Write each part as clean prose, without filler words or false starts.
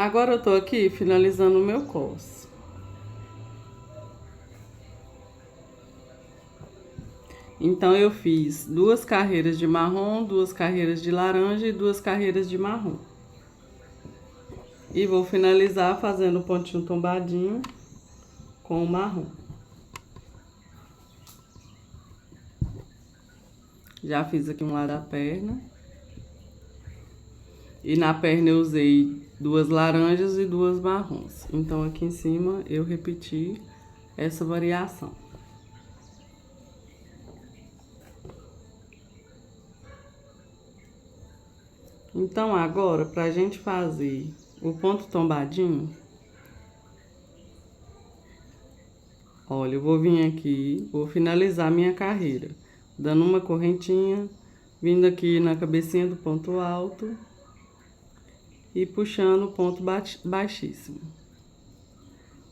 Agora eu tô aqui finalizando o meu cos. Então, eu fiz 2 carreiras de marrom, 2 carreiras de laranja e 2 carreiras de marrom. E vou finalizar fazendo o pontinho tombadinho com o marrom. Já fiz aqui um lado da perna. E na perna eu usei 2 laranjas e 2 marrons. Então, aqui em cima eu repeti essa variação. Então, agora, pra gente fazer o ponto tombadinho, olha, eu vou vir aqui, vou finalizar minha carreira, dando uma correntinha, vindo aqui na cabecinha do ponto alto e puxando o ponto baixíssimo.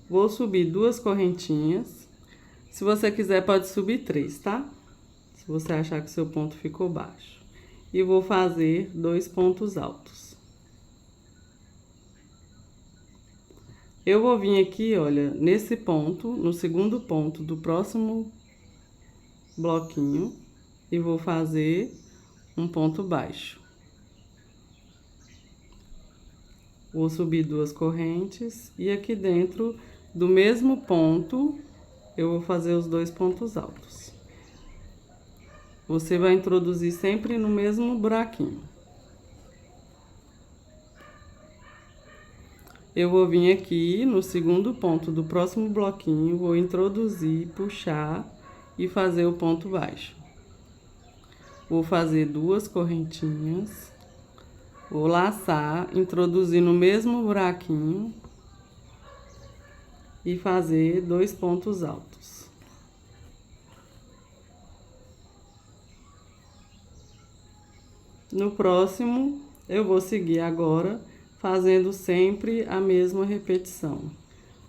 Vou subir 2 correntinhas. Se você quiser, pode subir 3, tá? Se você achar que seu ponto ficou baixo. E vou fazer 2 pontos altos. Eu vou vir aqui, olha, nesse ponto, no segundo ponto do próximo bloquinho, e vou fazer um ponto baixo. Vou subir 2 correntes e aqui dentro do mesmo ponto eu vou fazer os 2 pontos altos. Você vai introduzir sempre no mesmo buraquinho. Eu vou vir aqui no segundo ponto do próximo bloquinho, vou introduzir, puxar e fazer o ponto baixo. Vou fazer 2 correntinhas, vou laçar, introduzir no mesmo buraquinho e fazer 2 pontos altos. No próximo, eu vou seguir agora fazendo sempre a mesma repetição.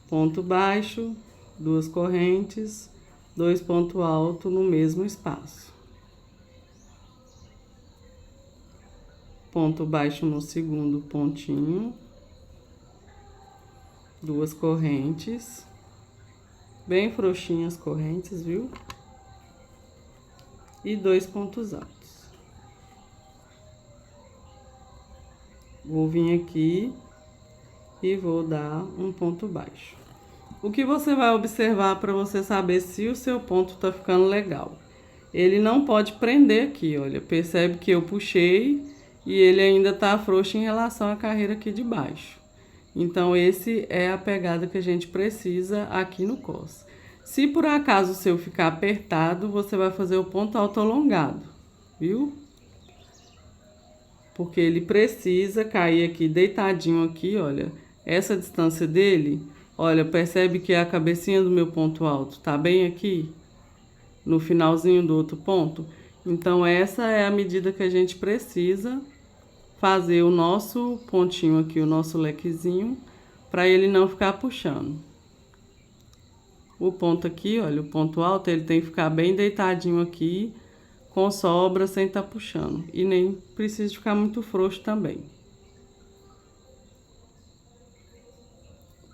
Ponto baixo, 2 correntes, 2 pontos altos no mesmo espaço. Ponto baixo no segundo pontinho, 2 correntes, bem frouxinhas correntes, viu? E 2 pontos altos. Vou vir aqui e vou dar um ponto baixo. O que você vai observar para você saber se o seu ponto tá ficando legal? Ele não pode prender aqui, olha. Percebe que eu puxei e ele ainda tá frouxo em relação à carreira aqui de baixo. Então, esse é a pegada que a gente precisa aqui no cos. Se por acaso o seu ficar apertado, você vai fazer o ponto alto alongado, viu? Porque ele precisa cair aqui, deitadinho aqui, olha. Essa distância dele, olha, percebe que a cabecinha do meu ponto alto tá bem aqui, no finalzinho do outro ponto? Então, essa é a medida que a gente precisa fazer o nosso pontinho aqui, o nosso lequezinho, para ele não ficar puxando. O ponto aqui, olha, o ponto alto, ele tem que ficar bem deitadinho aqui, com sobra, sem estar puxando. E nem precisa ficar muito frouxo também.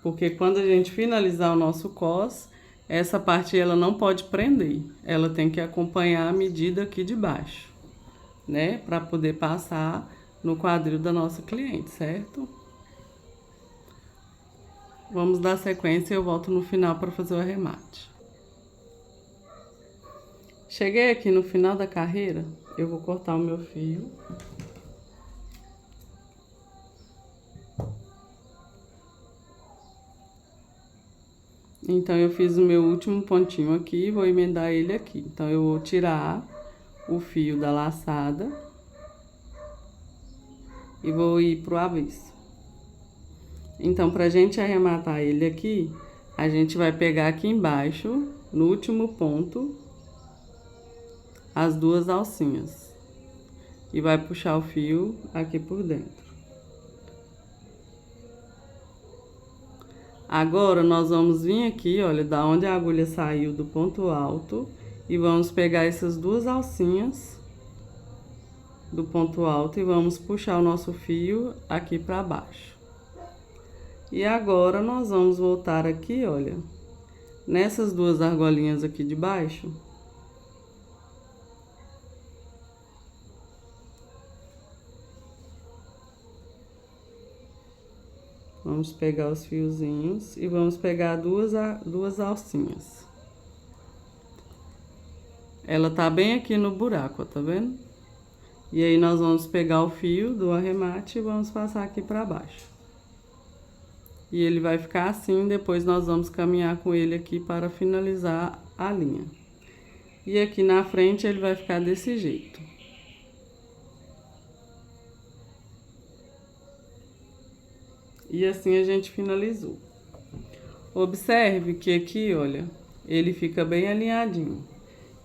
Porque quando a gente finalizar o nosso cos, essa parte ela não pode prender. Ela tem que acompanhar a medida aqui de baixo, né? Para poder passar no quadril da nossa cliente, certo? Vamos dar sequência e eu volto no final para fazer o arremate. Cheguei aqui no final da carreira, eu vou cortar o meu fio. Então, eu fiz o meu último pontinho aqui e vou emendar ele aqui. Então, eu vou tirar o fio da laçada e vou ir pro avesso. Então, pra gente arrematar ele aqui, a gente vai pegar aqui embaixo, no último ponto, as 2 alcinhas. E vai puxar o fio aqui por dentro. Agora, nós vamos vir aqui, olha, da onde a agulha saiu do ponto alto, e vamos pegar essas 2 alcinhas do ponto alto e vamos puxar o nosso fio aqui pra baixo. E agora nós vamos voltar aqui, olha, nessas duas argolinhas aqui de baixo. Vamos pegar os fiozinhos e vamos pegar duas alcinhas. Ela tá bem aqui no buraco, ó, tá vendo? E aí nós vamos pegar o fio do arremate e vamos passar aqui pra baixo. E ele vai ficar assim, depois nós vamos caminhar com ele aqui para finalizar a linha. E aqui na frente ele vai ficar desse jeito. E assim a gente finalizou. Observe que aqui, olha, ele fica bem alinhadinho.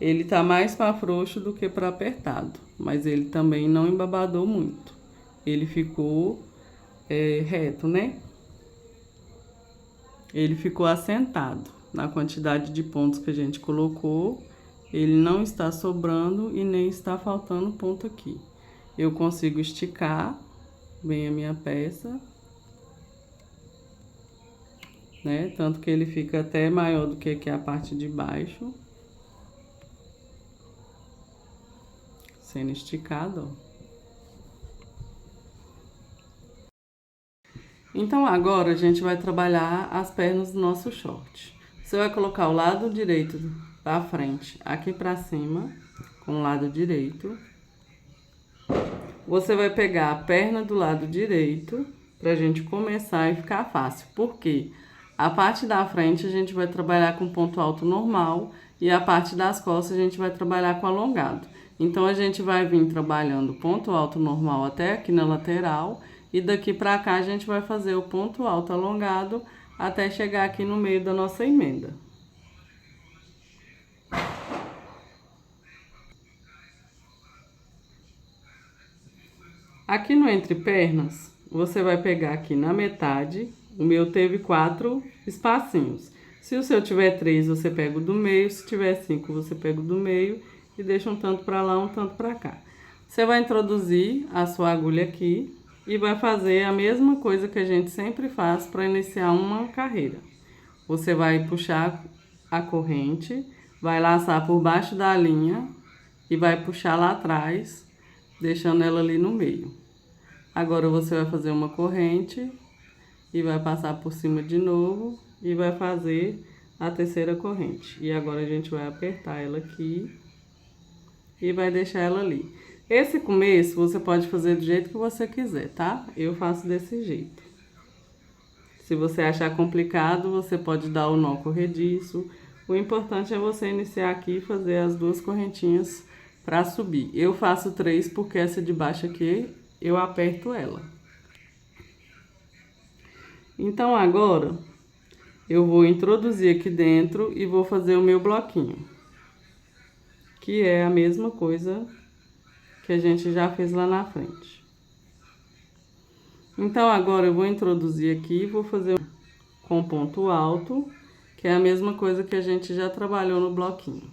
Ele tá mais para frouxo do que para apertado, mas ele também não embabadou muito. Ele ficou reto, né? Ele ficou assentado na quantidade de pontos que a gente colocou. Ele não está sobrando e nem está faltando ponto aqui. Eu consigo esticar bem a minha peça, né? Tanto que ele fica até maior do que aqui a parte de baixo. Sendo esticado, ó. Então, agora a gente vai trabalhar as pernas do nosso short. Você vai colocar o lado direito pra frente, aqui pra cima, com o lado direito. Você vai pegar a perna do lado direito, pra gente começar e ficar fácil. Por quê? A parte da frente a gente vai trabalhar com ponto alto normal e a parte das costas a gente vai trabalhar com alongado. Então, a gente vai vir trabalhando ponto alto normal até aqui na lateral. E daqui pra cá a gente vai fazer o ponto alto alongado até chegar aqui no meio da nossa emenda. Aqui no entre pernas, você vai pegar aqui na metade. O meu teve 4 espacinhos. Se o seu tiver 3, você pega o do meio. Se tiver 5, você pega o do meio e deixa um tanto pra lá, um tanto pra cá. Você vai introduzir a sua agulha aqui e vai fazer a mesma coisa que a gente sempre faz para iniciar uma carreira. Você vai puxar a corrente, vai laçar por baixo da linha e vai puxar lá atrás, deixando ela ali no meio. Agora você vai fazer uma corrente e vai passar por cima de novo e vai fazer a terceira corrente. E agora a gente vai apertar ela aqui e vai deixar ela ali. Esse começo você pode fazer do jeito que você quiser, tá? Eu faço desse jeito. Se você achar complicado, você pode dar o nó corrediço. O importante é você iniciar aqui e fazer as duas correntinhas para subir. Eu faço 3 porque essa de baixo aqui eu aperto ela. Então agora eu vou introduzir aqui dentro e vou fazer o meu bloquinho, que é a mesma coisa que a gente já fez lá na frente. Então, agora eu vou introduzir aqui e vou fazer com ponto alto, que é a mesma coisa que a gente já trabalhou no bloquinho.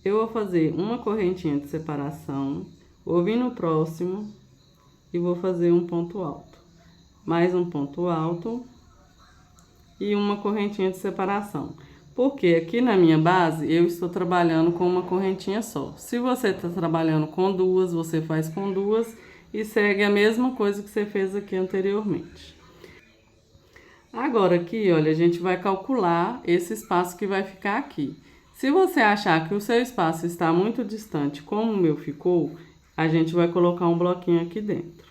Eu vou fazer uma correntinha de separação, vou vir no próximo e vou fazer um ponto alto. Mais um ponto alto e uma correntinha de separação. Porque aqui na minha base, eu estou trabalhando com uma correntinha só. Se você está trabalhando com duas, você faz com duas e segue a mesma coisa que você fez aqui anteriormente. Agora aqui, olha, a gente vai calcular esse espaço que vai ficar aqui. Se você achar que o seu espaço está muito distante, como o meu ficou, a gente vai colocar um bloquinho aqui dentro.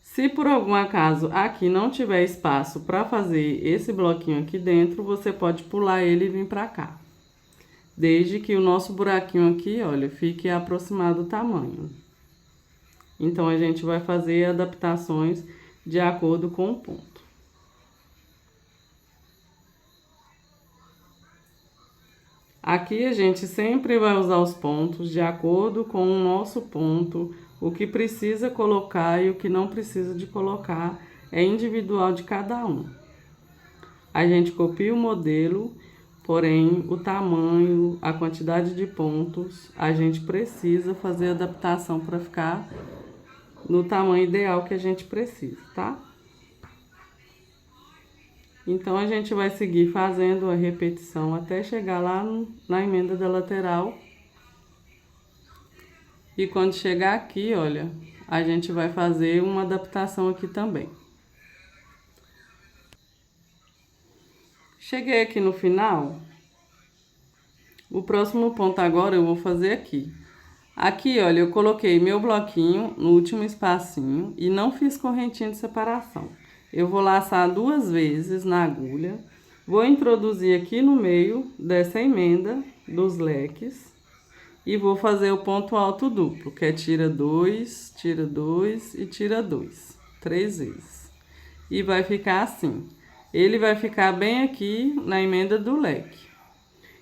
Se por algum acaso aqui não tiver espaço para fazer esse bloquinho aqui dentro, você pode pular ele e vir para cá. Desde que o nosso buraquinho aqui, olha, fique aproximado do tamanho. Então, a gente vai fazer adaptações de acordo com o ponto. Aqui a gente sempre vai usar os pontos de acordo com o nosso ponto. O que precisa colocar e o que não precisa de colocar é individual de cada um. A gente copia o modelo, Porém, o tamanho, a quantidade de pontos, a gente precisa fazer adaptação para ficar no tamanho ideal que a gente precisa, tá? Então, a gente vai seguir fazendo a repetição até chegar lá na emenda da lateral. E quando chegar aqui, olha, a gente vai fazer uma adaptação aqui também. Cheguei aqui no final. O próximo ponto agora eu vou fazer aqui. Aqui, olha, eu coloquei meu bloquinho no último espacinho e não fiz correntinha de separação. Eu vou laçar 2 vezes na agulha. Vou introduzir aqui no meio dessa emenda dos leques. E vou fazer o ponto alto duplo, que é tira 2 e tira 2. 3 vezes. E vai ficar assim. Ele vai ficar bem aqui na emenda do leque.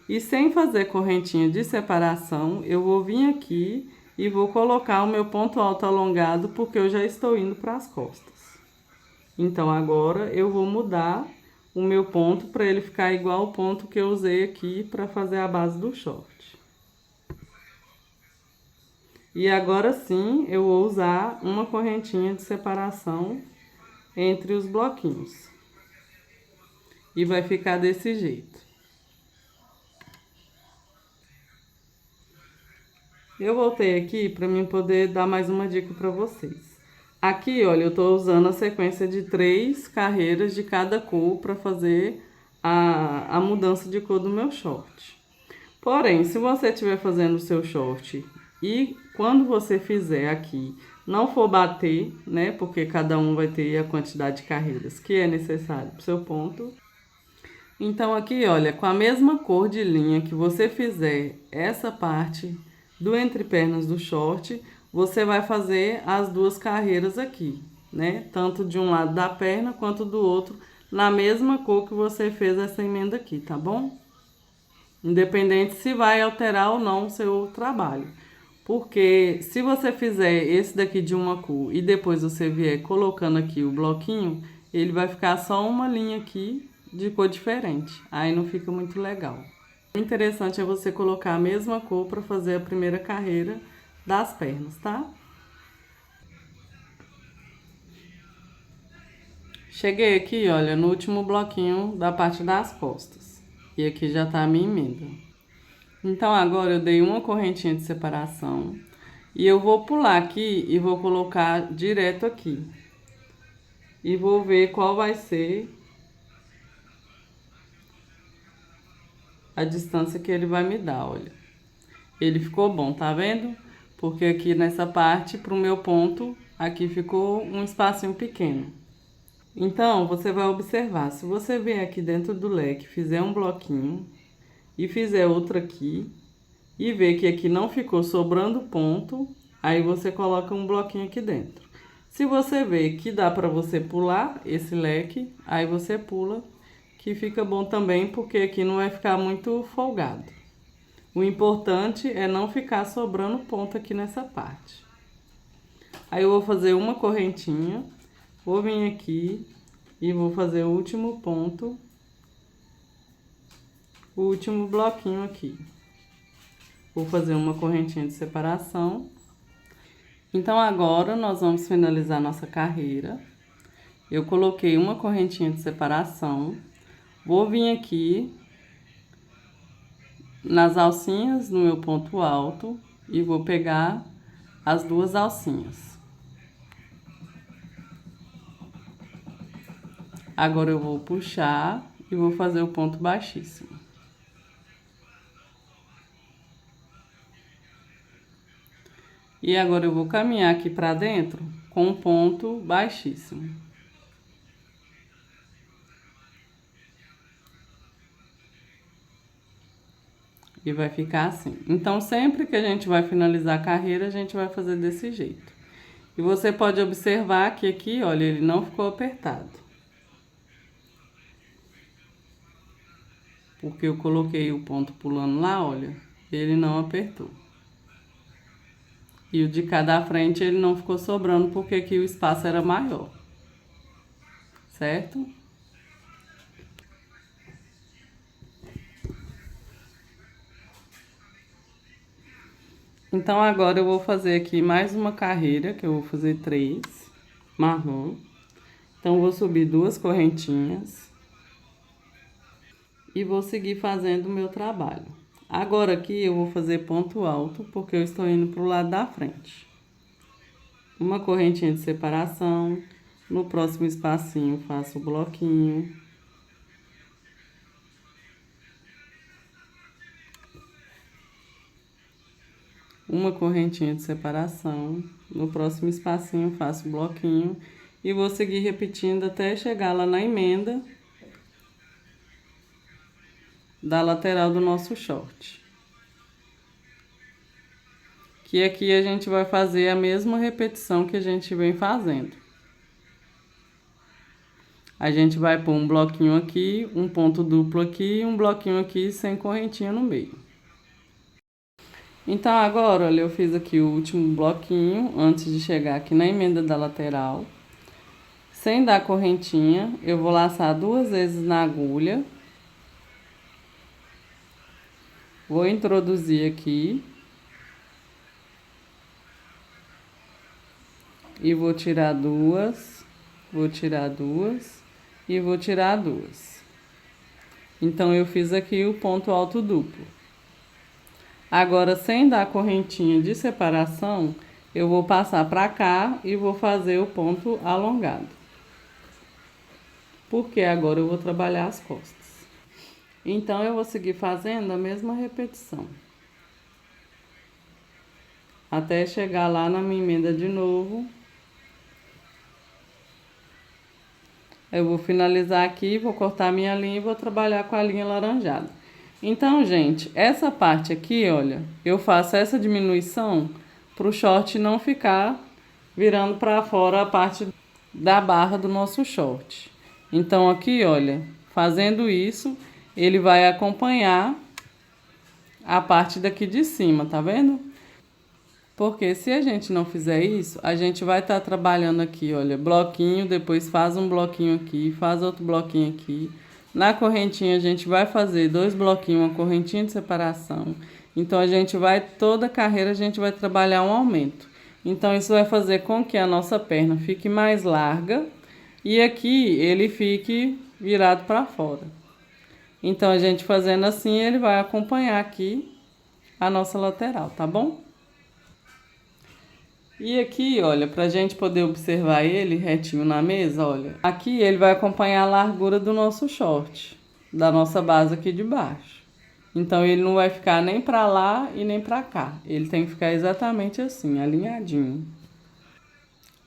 E sem fazer correntinha de separação, eu vou vir aqui e vou colocar o meu ponto alto alongado, porque eu já estou indo para as costas. Então, agora eu vou mudar o meu ponto para ele ficar igual ao ponto que eu usei aqui para fazer a base do short. E agora sim, eu vou usar uma correntinha de separação entre os bloquinhos. E vai ficar desse jeito. Eu voltei aqui para mim poder dar mais uma dica para vocês. Aqui, olha, eu tô usando a sequência de 3 carreiras de cada cor para fazer a mudança de cor do meu short. Porém, se você estiver fazendo o seu short e quando você fizer aqui, não for bater, né? Porque cada um vai ter a quantidade de carreiras que é necessário para o seu ponto. Então, aqui, olha, com a mesma cor de linha que você fizer essa parte do entrepernas do short, você vai fazer as 2 carreiras aqui, né? Tanto de um lado da perna quanto do outro, na mesma cor que você fez essa emenda aqui, tá bom? Independente se vai alterar ou não o seu trabalho. Porque se você fizer esse daqui de uma cor e depois você vier colocando aqui o bloquinho, ele vai ficar só uma linha aqui de cor diferente. Aí não fica muito legal. O interessante é você colocar a mesma cor para fazer a primeira carreira das pernas, tá? Cheguei aqui, olha, no último bloquinho da parte das costas. E aqui já tá a minha emenda. Então, agora eu dei uma correntinha de separação. E eu vou pular aqui e vou colocar direto aqui. E vou ver qual vai ser a distância que ele vai me dar, olha. Ele ficou bom, tá vendo? Porque aqui nessa parte, pro meu ponto, aqui ficou um espacinho pequeno. Então, você vai observar, se você vier aqui dentro do leque, fizer um bloquinho e fizer outro aqui, e ver que aqui não ficou sobrando ponto, aí você coloca um bloquinho aqui dentro. Se você ver que dá para você pular esse leque, aí você pula, que fica bom também, porque aqui não vai ficar muito folgado. O importante é não ficar sobrando ponto aqui nessa parte. Aí eu vou fazer uma correntinha, vou vir aqui e vou fazer o último ponto, o último bloquinho aqui. Vou fazer uma correntinha de separação. Então, agora nós vamos finalizar nossa carreira. Eu coloquei uma correntinha de separação. Vou vir aqui nas alcinhas no meu ponto alto e vou pegar as 2 alcinhas. Agora eu vou puxar e vou fazer o ponto baixíssimo. E agora eu vou caminhar aqui pra dentro com um ponto baixíssimo. E vai ficar assim. Então, sempre que a gente vai finalizar a carreira, a gente vai fazer desse jeito. E você pode observar que aqui, olha, ele não ficou apertado. Porque eu coloquei o ponto pulando lá, olha, ele não apertou. E o de cá da frente ele não ficou sobrando, porque aqui o espaço era maior. Certo? Então agora eu vou fazer aqui mais uma carreira, que eu vou fazer 3, marrom. Então vou subir 2 correntinhas e vou seguir fazendo o meu trabalho. Agora aqui eu vou fazer ponto alto, porque eu estou indo para o lado da frente. Uma correntinha de separação, no próximo espacinho faço o bloquinho. Uma correntinha de separação, no próximo espacinho faço o bloquinho e vou seguir repetindo até chegar lá na emenda da lateral do nosso short. Que aqui a gente vai fazer a mesma repetição que a gente vem fazendo. A gente vai pôr um bloquinho aqui, um ponto duplo aqui e um bloquinho aqui sem correntinha no meio. Então agora, olha, eu fiz aqui o último bloquinho antes de chegar aqui na emenda da lateral. Sem dar correntinha, eu vou laçar 2 vezes na agulha. Vou introduzir aqui. E vou tirar 2, vou tirar 2 e vou tirar 2. Então, eu fiz aqui o ponto alto duplo. Agora, sem dar correntinha de separação, eu vou passar para cá e vou fazer o ponto alongado. Porque agora eu vou trabalhar as costas. Então, eu vou seguir fazendo a mesma repetição. Até chegar lá na minha emenda de novo. Eu vou finalizar aqui, vou cortar a minha linha e vou trabalhar com a linha laranjada. Então, gente, essa parte aqui, olha, eu faço essa diminuição para o short não ficar virando para fora a parte da barra do nosso short. Então, aqui, olha, fazendo isso, ele vai acompanhar a parte daqui de cima, tá vendo? Porque se a gente não fizer isso, a gente vai estar trabalhando aqui, olha, bloquinho, depois faz um bloquinho aqui, faz outro bloquinho aqui. Na correntinha a gente vai fazer 2 bloquinhos, uma correntinha de separação. Então a gente vai, toda a carreira a gente vai trabalhar um aumento. Então isso vai fazer com que a nossa perna fique mais larga e aqui ele fique virado para fora. Então a gente fazendo assim, ele vai acompanhar aqui a nossa lateral, tá bom? E aqui, olha, pra gente poder observar ele retinho na mesa, olha. Aqui ele vai acompanhar a largura do nosso short, da nossa base aqui de baixo. Então ele não vai ficar nem pra lá e nem pra cá. Ele tem que ficar exatamente assim, alinhadinho.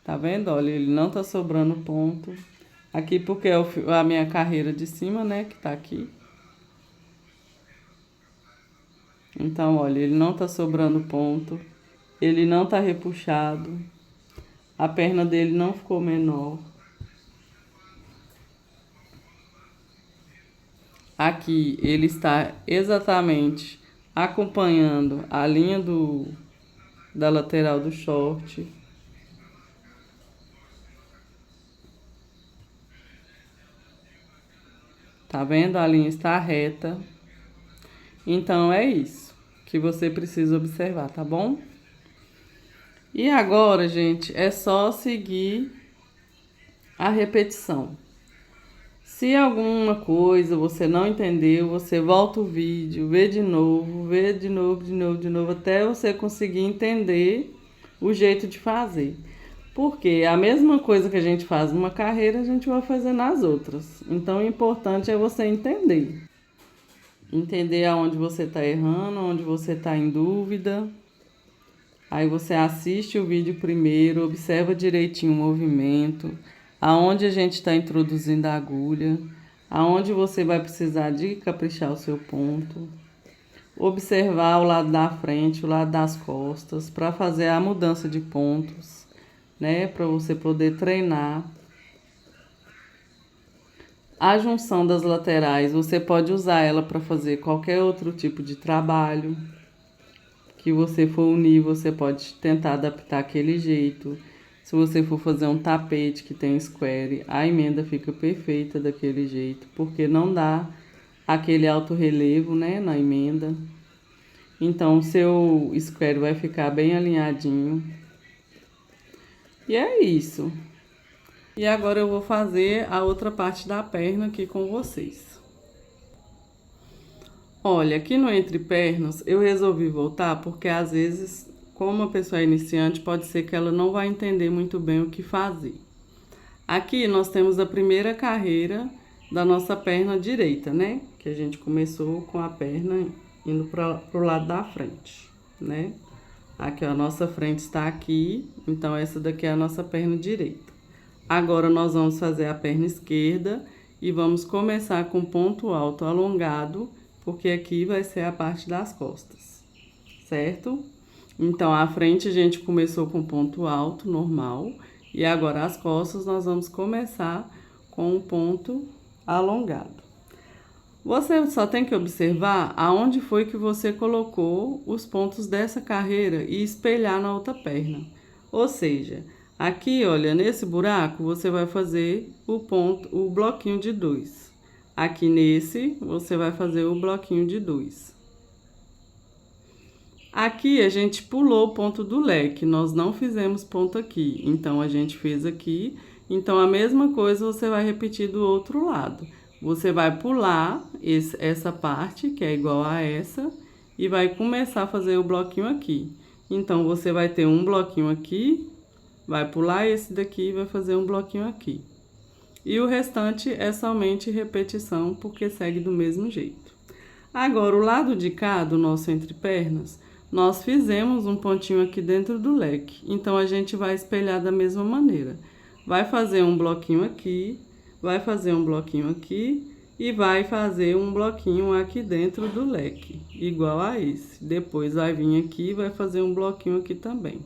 Tá vendo? Olha, ele não tá sobrando ponto. Aqui porque é a minha carreira de cima, né, que tá aqui. Então, olha, ele não tá sobrando ponto. Ele não tá repuxado. A perna dele não ficou menor. Aqui ele está exatamente acompanhando a linha da lateral do short. Tá vendo? A linha está reta. Então é isso que você precisa observar, tá bom? E agora, gente, é só seguir a repetição. Se alguma coisa você não entendeu, você volta o vídeo, vê de novo, de novo, até você conseguir entender o jeito de fazer. Porque a mesma coisa que a gente faz numa carreira, a gente vai fazer nas outras. Então, o importante é você entender. Entender aonde você está errando, onde você está em dúvida. Aí você assiste o vídeo primeiro, observa direitinho o movimento, aonde a gente está introduzindo a agulha, aonde você vai precisar de caprichar o seu ponto. Observar o lado da frente, o lado das costas, para fazer a mudança de pontos, né? Para você poder treinar. A junção das laterais, você pode usar ela para fazer qualquer outro tipo de trabalho que você for unir, você pode tentar adaptar aquele jeito. Se você for fazer um tapete que tem square, a emenda fica perfeita daquele jeito, porque não dá aquele alto relevo, né, na emenda. Então, o seu square vai ficar bem alinhadinho. E é isso. E agora eu vou fazer a outra parte da perna aqui com vocês. Olha, aqui no entre pernas eu resolvi voltar porque às vezes, como a pessoa é iniciante, pode ser que ela não vai entender muito bem o que fazer. Aqui nós temos a primeira carreira da nossa perna direita, né? Que a gente começou com a perna indo para o lado da frente, né? Aqui, ó, a nossa frente está aqui, então essa daqui é a nossa perna direita. Agora nós vamos fazer a perna esquerda e vamos começar com ponto alto alongado, porque aqui vai ser a parte das costas, certo? Então, a frente a gente começou com ponto alto, normal, e agora as costas nós vamos começar com um ponto alongado. Você só tem que observar aonde foi que você colocou os pontos dessa carreira e espelhar na outra perna. Ou seja, aqui, olha, nesse buraco você vai fazer o bloquinho de 2. Aqui nesse, você vai fazer o bloquinho de 2. Aqui a gente pulou o ponto do leque, nós não fizemos ponto aqui, então a gente fez aqui. Então a mesma coisa você vai repetir do outro lado. Você vai pular essa parte, que é igual a essa, e vai começar a fazer o bloquinho aqui. Então, você vai ter um bloquinho aqui, vai pular esse daqui e vai fazer um bloquinho aqui. E o restante é somente repetição, porque segue do mesmo jeito. Agora, o lado de cá do nosso entrepernas, nós fizemos um pontinho aqui dentro do leque. Então, a gente vai espelhar da mesma maneira. Vai fazer um bloquinho aqui, vai fazer um bloquinho aqui e vai fazer um bloquinho aqui dentro do leque, igual a esse. Depois vai vir aqui e vai fazer um bloquinho aqui também,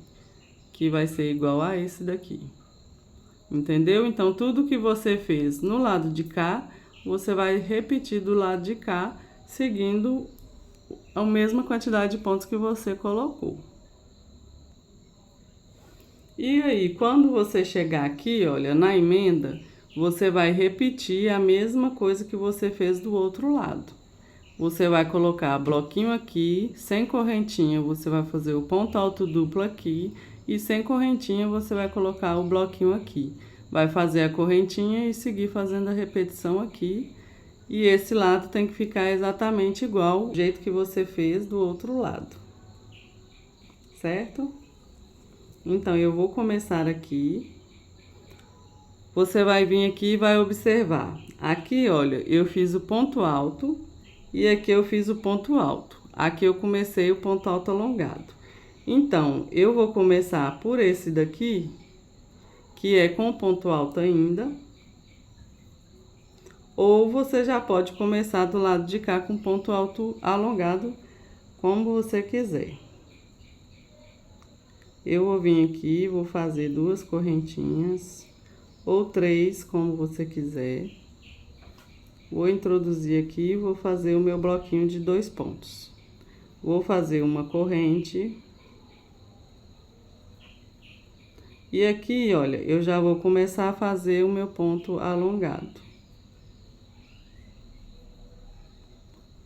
que vai ser igual a esse daqui. Entendeu? Então, tudo que você fez no lado de cá, você vai repetir do lado de cá, seguindo a mesma quantidade de pontos que você colocou. E aí, quando você chegar aqui, olha, na emenda, você vai repetir a mesma coisa que você fez do outro lado. Você vai colocar bloquinho aqui, sem correntinha, você vai fazer o ponto alto duplo aqui, e sem correntinha você vai colocar o bloquinho aqui. Vai fazer a correntinha e seguir fazendo a repetição aqui. E esse lado tem que ficar exatamente igual do jeito que você fez do outro lado. Certo? Então, eu vou começar aqui. Você vai vir aqui e vai observar. Aqui, olha, eu fiz o ponto alto e aqui eu fiz o ponto alto. Aqui eu comecei o ponto alto alongado. Então, eu vou começar por esse daqui, que é com ponto alto ainda. Ou você já pode começar do lado de cá com ponto alto alongado, como você quiser. Eu vou vir aqui, vou fazer 2 correntinhas. Ou 3, como você quiser. Vou introduzir aqui e vou fazer o meu bloquinho de 2 pontos. Vou fazer uma corrente. E aqui, olha, eu já vou começar a fazer o meu ponto alongado.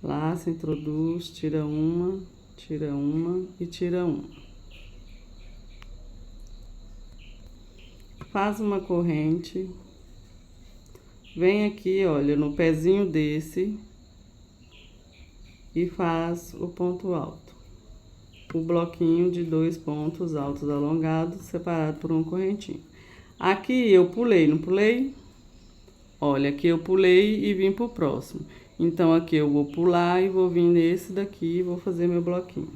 Laça, introduz, tira uma e tira uma. Faz uma corrente, vem aqui, olha, no pezinho desse e faz o ponto alto. O bloquinho de 2 pontos altos alongados, separado por uma correntinha. Aqui eu pulei, não pulei? Olha, aqui eu pulei e vim pro próximo. Então, aqui eu vou pular e vou vir nesse daqui e vou fazer meu bloquinho.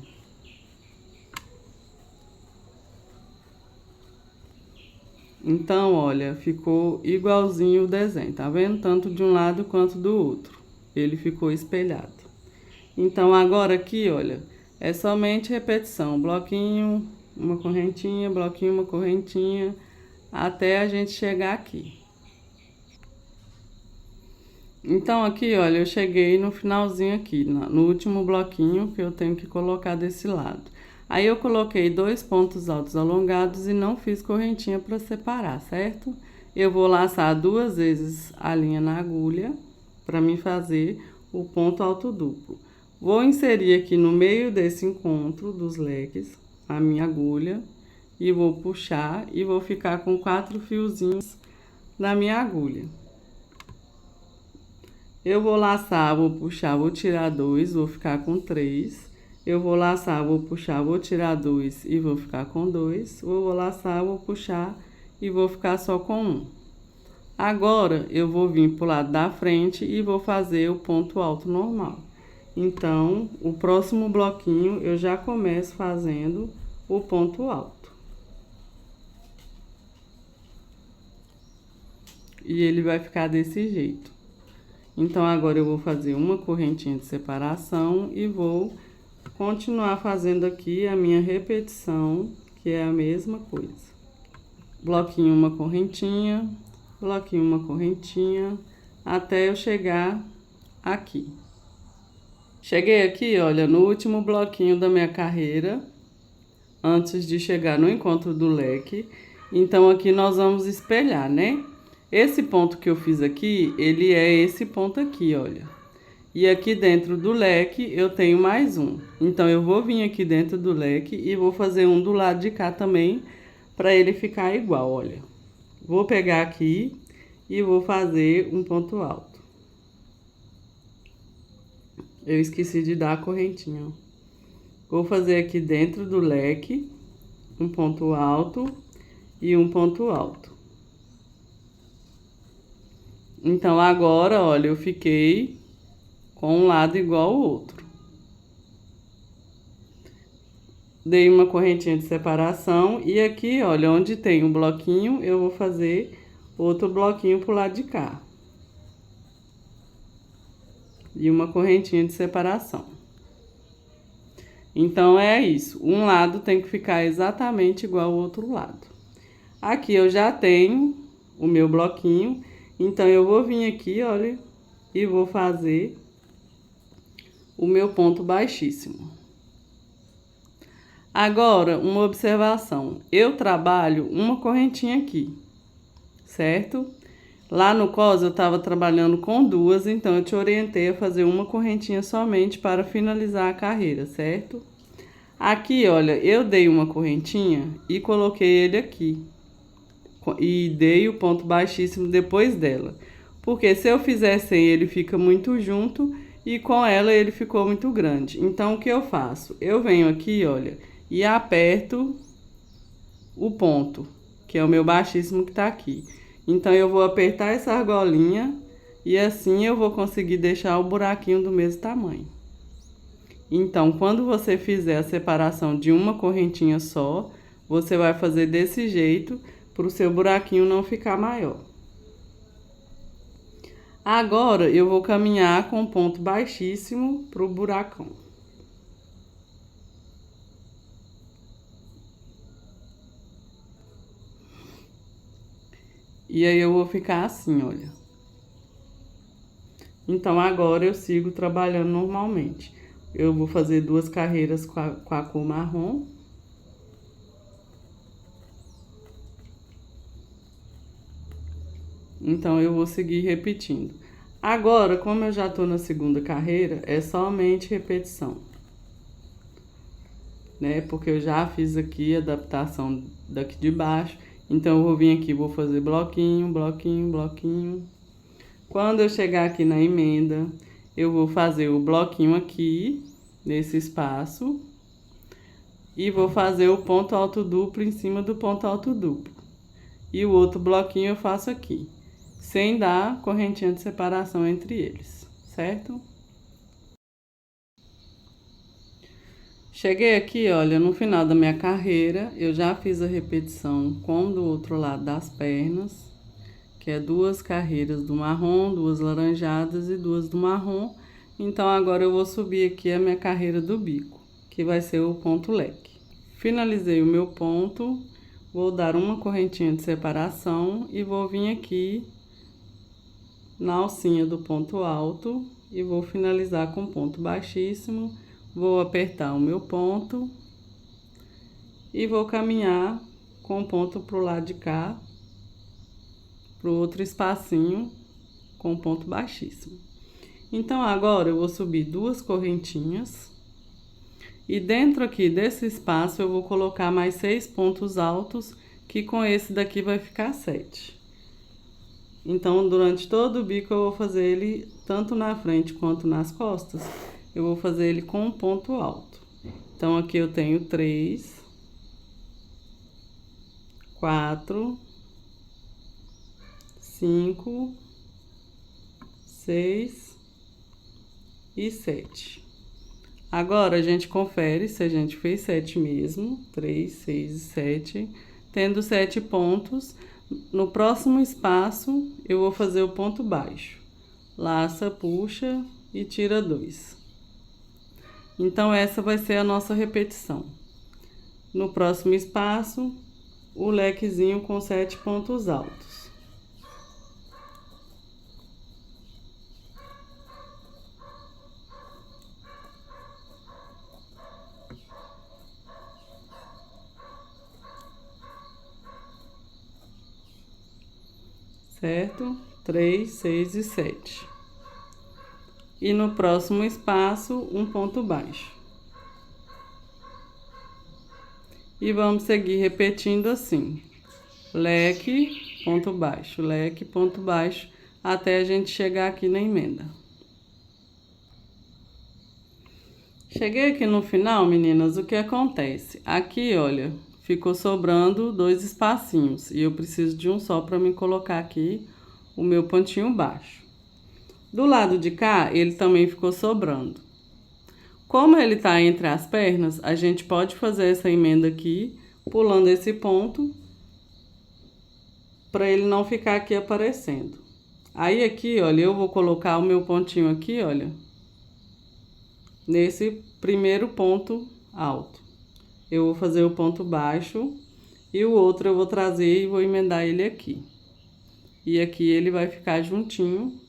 Então, olha, ficou igualzinho o desenho, tá vendo? Tanto de um lado quanto do outro. Ele ficou espelhado. Então, agora aqui, olha, é somente repetição. Bloquinho, uma correntinha, bloquinho, uma correntinha, até a gente chegar aqui. Então, aqui, olha, eu cheguei no finalzinho aqui, no último bloquinho que eu tenho que colocar desse lado. Aí, eu coloquei 2 pontos altos alongados e não fiz correntinha para separar, certo? Eu vou laçar 2 vezes a linha na agulha para me fazer o ponto alto duplo. Vou inserir aqui no meio desse encontro dos leques a minha agulha e vou puxar e vou ficar com 4 fiozinhos na minha agulha. Eu vou laçar, vou puxar, vou tirar 2, vou ficar com 3. Eu vou laçar, vou puxar, vou tirar 2 e vou ficar com 2. Eu vou laçar, vou puxar e vou ficar só com 1. Agora, eu vou vir pro lado da frente e vou fazer o ponto alto normal. Então, o próximo bloquinho eu já começo fazendo o ponto alto. E ele vai ficar desse jeito. Então, agora eu vou fazer uma correntinha de separação e vou continuar fazendo aqui a minha repetição, que é a mesma coisa. Bloquinho, uma correntinha, bloquinho, uma correntinha, até eu chegar aqui. Cheguei aqui, olha, no último bloquinho da minha carreira, antes de chegar no encontro do leque. Então, aqui nós vamos espelhar, né? Esse ponto que eu fiz aqui, ele é esse ponto aqui, olha. E aqui dentro do leque eu tenho mais um. Então, eu vou vir aqui dentro do leque e vou fazer um do lado de cá também, para ele ficar igual, olha. Vou pegar aqui e vou fazer um ponto alto. Eu esqueci de dar a correntinha, ó. Vou fazer aqui dentro do leque um ponto alto e um ponto alto. Então, agora, olha, eu fiquei com um lado igual ao outro. Dei uma correntinha de separação e aqui, olha, onde tem um bloquinho, eu vou fazer outro bloquinho pro lado de cá. E uma correntinha de separação. Então, é isso. Um lado tem que ficar exatamente igual ao outro lado. Aqui eu já tenho o meu bloquinho. Então, eu vou vir aqui, olha, e vou fazer o meu ponto baixíssimo. Agora, uma observação. Eu trabalho uma correntinha aqui, certo? Lá no cos eu estava trabalhando com 2, então eu te orientei a fazer uma correntinha somente para finalizar a carreira, certo? Aqui, olha, eu dei uma correntinha e coloquei ele aqui. E dei o ponto baixíssimo depois dela. Porque se eu fizer sem, ele fica muito junto e com ela ele ficou muito grande. Então, o que eu faço? Eu venho aqui, olha, e aperto o ponto, que é o meu baixíssimo que tá aqui. Então, eu vou apertar essa argolinha e assim eu vou conseguir deixar o buraquinho do mesmo tamanho. Então, quando você fizer a separação de uma correntinha só, você vai fazer desse jeito para o seu buraquinho não ficar maior. Agora, eu vou caminhar com ponto baixíssimo para o buracão. E aí, eu vou ficar assim, olha. Então, agora eu sigo trabalhando normalmente. Eu vou fazer 2 carreiras com a cor marrom. Então, eu vou seguir repetindo. Agora, como eu já tô na segunda carreira, é somente repetição. Né? Porque eu já fiz aqui a adaptação daqui de baixo. Então, eu vou vir aqui, vou fazer bloquinho, bloquinho, bloquinho. Quando eu chegar aqui na emenda, eu vou fazer o bloquinho aqui, nesse espaço. E vou fazer o ponto alto duplo em cima do ponto alto duplo. E o outro bloquinho eu faço aqui, sem dar correntinha de separação entre eles, certo? Cheguei aqui, olha, no final da minha carreira, eu já fiz a repetição com do outro lado das pernas, que é 2 carreiras do marrom, 2 laranjadas e 2 do marrom. Então, agora eu vou subir aqui a minha carreira do bico, que vai ser o ponto leque. Finalizei o meu ponto, vou dar uma correntinha de separação e vou vir aqui na alcinha do ponto alto e vou finalizar com ponto baixíssimo. Vou apertar o meu ponto e vou caminhar com o ponto pro lado de cá, pro outro espacinho com ponto baixíssimo. Então, agora eu vou subir 2 correntinhas. E dentro aqui desse espaço, eu vou colocar mais 6 pontos altos, que com esse daqui vai ficar 7. Então, durante todo o bico, eu vou fazer ele, tanto na frente quanto nas costas, eu vou fazer ele com um ponto alto. Então, aqui eu tenho 3, 4, 5, 6 e 7. Agora, a gente confere se a gente fez 7 mesmo. 3, 6 e 7. Tendo 7 pontos, no próximo espaço, eu vou fazer o ponto baixo. Laça, puxa e tira 2. Então, essa vai ser a nossa repetição. No próximo espaço, o lequezinho com 7 pontos altos. Certo? 3, 6 e 7. E no próximo espaço, um ponto baixo. E vamos seguir repetindo assim. Leque, ponto baixo, leque, ponto baixo, até a gente chegar aqui na emenda. Cheguei aqui no final, meninas, o que acontece? Aqui, olha, ficou sobrando 2 espacinhos e eu preciso de um só para me colocar aqui o meu pontinho baixo. Do lado de cá, ele também ficou sobrando. Como ele tá entre as pernas, a gente pode fazer essa emenda aqui, pulando esse ponto, para ele não ficar aqui aparecendo. Aí aqui, olha, eu vou colocar o meu pontinho aqui, olha, nesse primeiro ponto alto. Eu vou fazer o ponto baixo e o outro eu vou trazer e vou emendar ele aqui. E aqui ele vai ficar juntinho,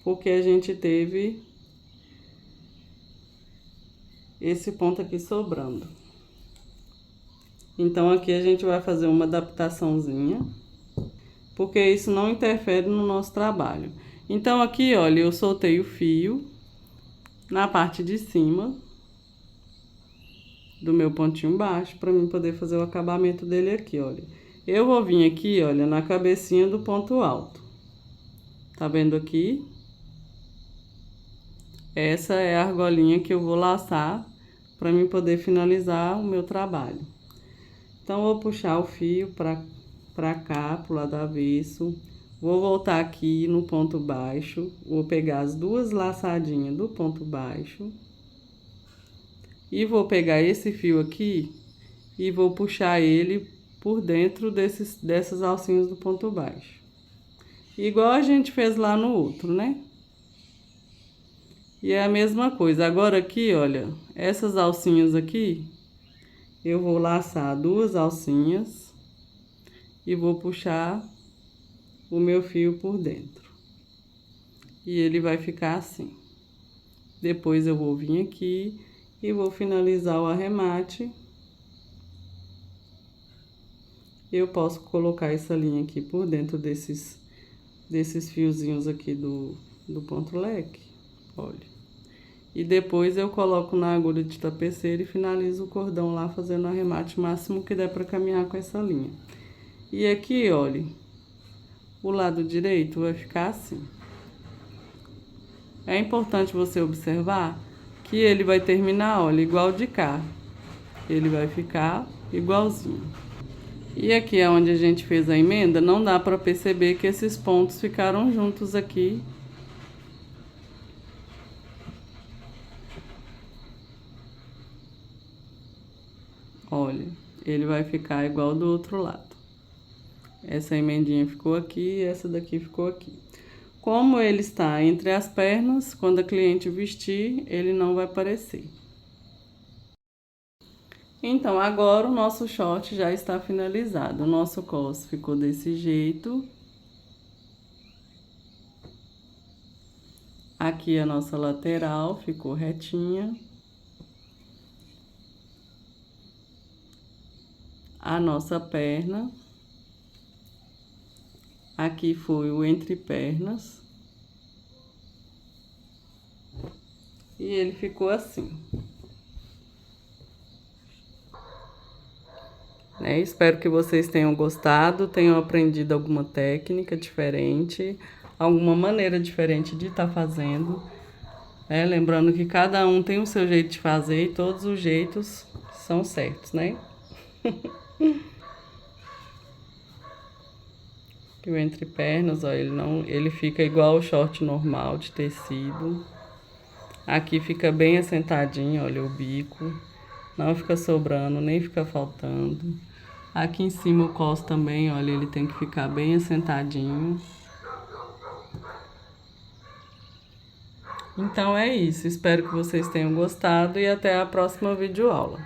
porque a gente teve esse ponto aqui sobrando. Então, aqui a gente vai fazer uma adaptaçãozinha, porque isso não interfere no nosso trabalho. Então, aqui, olha, eu soltei o fio na parte de cima do meu pontinho baixo, para mim poder fazer o acabamento dele aqui, olha. Eu vou vir aqui, olha, na cabecinha do ponto alto. Tá vendo aqui? Essa é a argolinha que eu vou laçar para mim poder finalizar o meu trabalho. Então, vou puxar o fio para cá, pro lado avesso. Vou voltar aqui no ponto baixo, vou pegar as 2 laçadinhas do ponto baixo. E vou pegar esse fio aqui e vou puxar ele por dentro dessas alcinhas do ponto baixo. Igual a gente fez lá no outro, né? E é a mesma coisa. Agora aqui, olha, essas alcinhas aqui, eu vou laçar 2 alcinhas e vou puxar o meu fio por dentro. E ele vai ficar assim. Depois eu vou vir aqui e vou finalizar o arremate. Eu posso colocar essa linha aqui por dentro desses fiozinhos aqui do ponto leque, olha. E depois eu coloco na agulha de tapeceira e finalizo o cordão lá, fazendo o arremate máximo que der para caminhar com essa linha. E aqui, olha, o lado direito vai ficar assim. É importante você observar que ele vai terminar, olha, igual de cá. Ele vai ficar igualzinho. E aqui é onde a gente fez a emenda, não dá para perceber que esses pontos ficaram juntos aqui. Olha, ele vai ficar igual do outro lado. Essa emendinha ficou aqui e essa daqui ficou aqui. Como ele está entre as pernas, quando a cliente vestir, ele não vai aparecer. Então, agora o nosso short já está finalizado. O nosso cos ficou desse jeito. Aqui a nossa lateral ficou retinha. A nossa perna. Aqui foi o entre pernas. E ele ficou assim. Espero que vocês tenham gostado, tenham aprendido alguma técnica diferente, alguma maneira diferente de estar fazendo. Lembrando que cada um tem o seu jeito de fazer e todos os jeitos são certos, né? Aqui o entrepernas, ó, ele fica igual o short normal de tecido. Aqui fica bem assentadinho, olha o bico. Não fica sobrando, nem fica faltando. Aqui em cima o cos também, olha, ele tem que ficar bem assentadinho. Então é isso, espero que vocês tenham gostado e até a próxima videoaula.